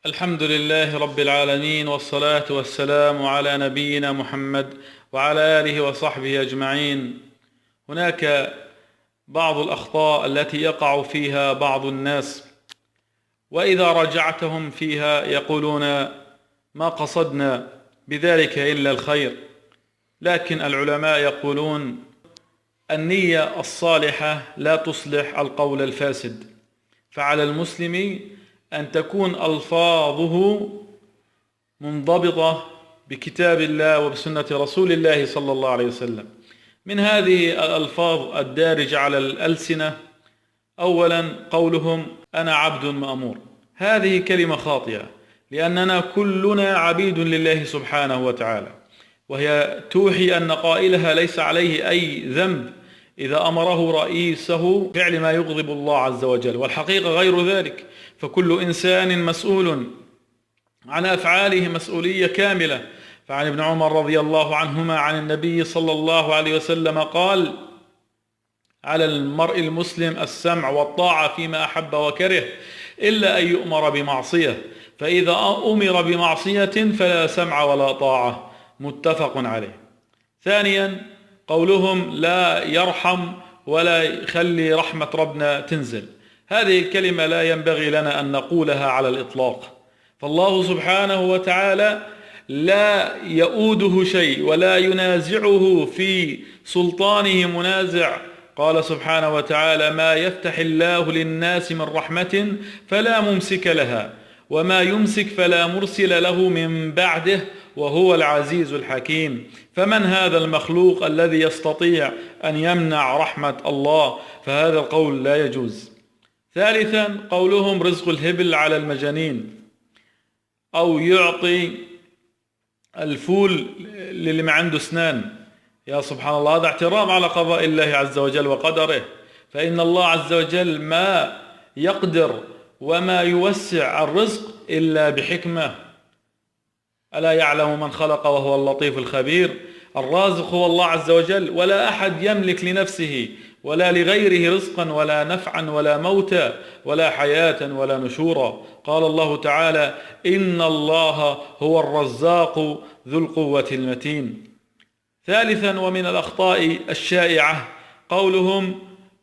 الحمد لله رب العالمين، والصلاة والسلام على نبينا محمد وعلى آله وصحبه أجمعين. هناك بعض الأخطاء التي يقع فيها بعض الناس، وإذا راجعتهم فيها يقولون ما قصدنا بذلك إلا الخير، لكن العلماء يقولون النية الصالحة لا تصلح القول الفاسد، فعلى المسلم أن تكون ألفاظه منضبطة بكتاب الله وبسنة رسول الله صلى الله عليه وسلم. من هذه الألفاظ الدارجة على الألسنة أولا قولهم أنا عبد مأمور. هذه كلمة خاطئة، لأننا كلنا عبيد لله سبحانه وتعالى، وهي توحي أن قائلها ليس عليه أي ذنب إذا أمره رئيسه فعل ما يغضب الله عز وجل، والحقيقة غير ذلك، فكل إنسان مسؤول عن أفعاله مسؤولية كاملة. فعن ابن عمر رضي الله عنهما عن النبي صلى الله عليه وسلم قال: على المرء المسلم السمع والطاعة فيما أحب وكره، إلا أن يؤمر بمعصية، فإذا أمر بمعصية فلا سمع ولا طاعة. متفق عليه. ثانيا قولهم لا يرحم ولا يخلي رحمة ربنا تنزل. هذه الكلمة لا ينبغي لنا أن نقولها على الإطلاق، فالله سبحانه وتعالى لا يؤوده شيء ولا ينازعه في سلطانه منازع. قال سبحانه وتعالى: ما يفتح الله للناس من رحمة فلا ممسك لها، وما يمسك فلا مرسل له من بعده، وهو العزيز الحكيم. فمن هذا المخلوق الذي يستطيع أن يمنع رحمة الله؟ فهذا القول لا يجوز. ثالثا قولهم رزق الهبل على المجانين، أو يعطي الفول للي ما عنده اسنان. يا سبحان الله، هذا اعتراض على قضاء الله عز وجل وقدره، فإن الله عز وجل ما يقدر وما يوسع الرزق إلا بحكمة. ألا يعلم من خلق وهو اللطيف الخبير؟ الرازق هو الله عز وجل، ولا أحد يملك لنفسه ولا لغيره رزقا ولا نفعا ولا موتا ولا حياة ولا نشورا. قال الله تعالى: إن الله هو الرزاق ذو القوة المتين. ثالثا ومن الأخطاء الشائعة قولهم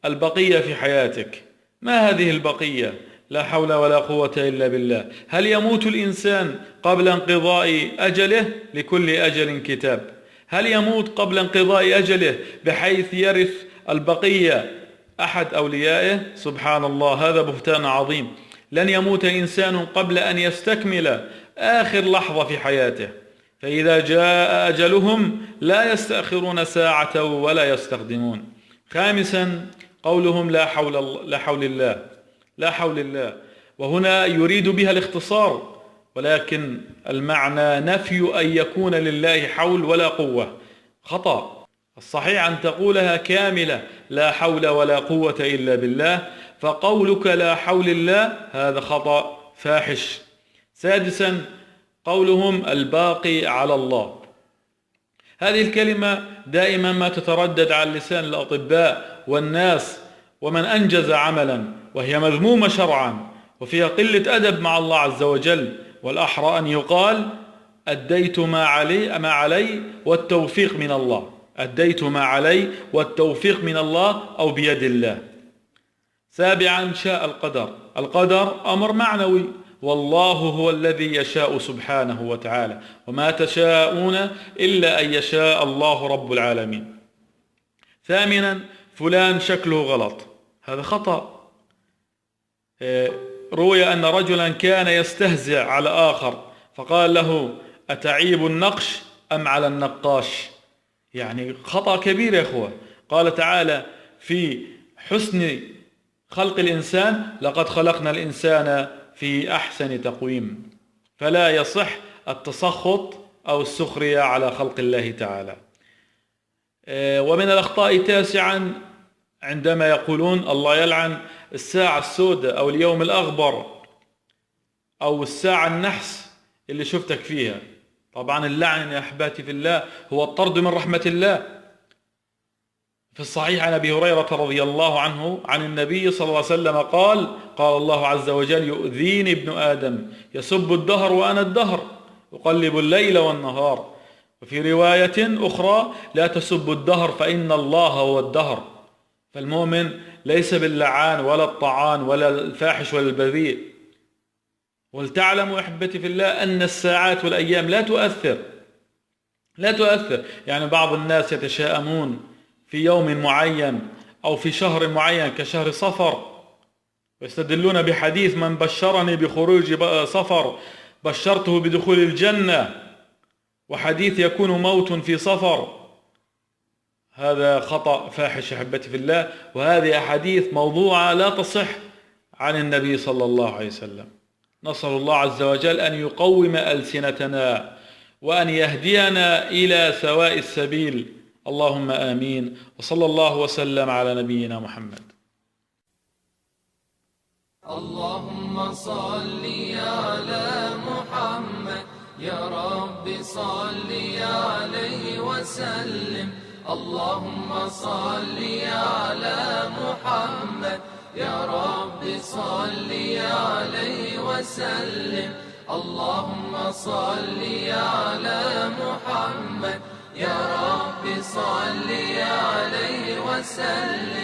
البقية في حياتك. ما هذه البقية؟ لا حول ولا قوة إلا بالله. هل يموت الإنسان قبل انقضاء أجله؟ لكل أجل كتاب. هل يموت قبل انقضاء أجله بحيث يرث البقية أحد أوليائه؟ سبحان الله، هذا بهتان عظيم. لن يموت إنسان قبل أن يستكمل آخر لحظة في حياته، فإذا جاء أجلهم لا يستأخرون ساعة ولا يستقدمون. خامسا قولهم لا حول الله، لا حول الله، وهنا يريد بها الاختصار، ولكن المعنى نفي أن يكون لله حول ولا قوة. خطأ. الصحيح أن تقولها كاملة: لا حول ولا قوة إلا بالله. فقولك لا حول الله هذا خطأ فاحش. سادسا قولهم الباقي على الله. هذه الكلمة دائما ما تتردد على لسان الأطباء والناس ومن أنجز عملا، وهي مذمومة شرعا وفيها قلة أدب مع الله عز وجل، والأحرى أن يقال أديت ما علي والتوفيق من الله. أديت ما علي والتوفيق من الله أو بيد الله. سابعا شاء القدر. القدر أمر معنوي، والله هو الذي يشاء سبحانه وتعالى، وما تشاءون إلا أن يشاء الله رب العالمين. ثامنا فلان شكله غلط. هذا خطأ. روي أن رجلا كان يستهزئ على آخر فقال له: أتعيب النقش أم على النقاش؟ يعني خطأ كبير يا أخوة. قال تعالى في حسن خلق الإنسان: لقد خلقنا الإنسان في أحسن تقويم. فلا يصح التسخط أو السخرية على خلق الله تعالى. ومن الأخطاء تاسعا عندما يقولون الله يلعن الساعة السوداء أو اليوم الأغبر أو الساعة النحس اللي شفتك فيها. طبعا اللعن يا أحباتي في الله هو الطرد من رحمة الله. في الصحيح عن أبي هريرة رضي الله عنه عن النبي صلى الله عليه وسلم قال: قال الله عز وجل: يؤذيني ابن آدم يسب الدهر وأنا الدهر أقلب الليل والنهار. وفي رواية أخرى: لا تسب الدهر فإن الله هو الدهر. فالمؤمن ليس باللعان ولا الطعان ولا الفاحش ولا البذيء. ولتعلموا أحبتي في الله أن الساعات والأيام لا تؤثر. يعني بعض الناس يتشاءمون في يوم معين أو في شهر معين كشهر صفر، ويستدلون بحديث: من بشرني بخروج صفر بشرته بدخول الجنة، وحديث: يكون موت في صفر. هذا خطأ فاحش أحبتي في الله، وهذه أحاديث موضوعة لا تصح عن النبي صلى الله عليه وسلم. نسأل الله عز وجل أن يقوم ألسنتنا وأن يهدينا إلى سواء السبيل، اللهم آمين. وصلى الله وسلم على نبينا محمد. اللهم صل على محمد يا رب صل عليه وسلم. اللهم صل على محمد يا رب صل عليه وسلم. اللهم صل على محمد يا رب صل عليه وسلم.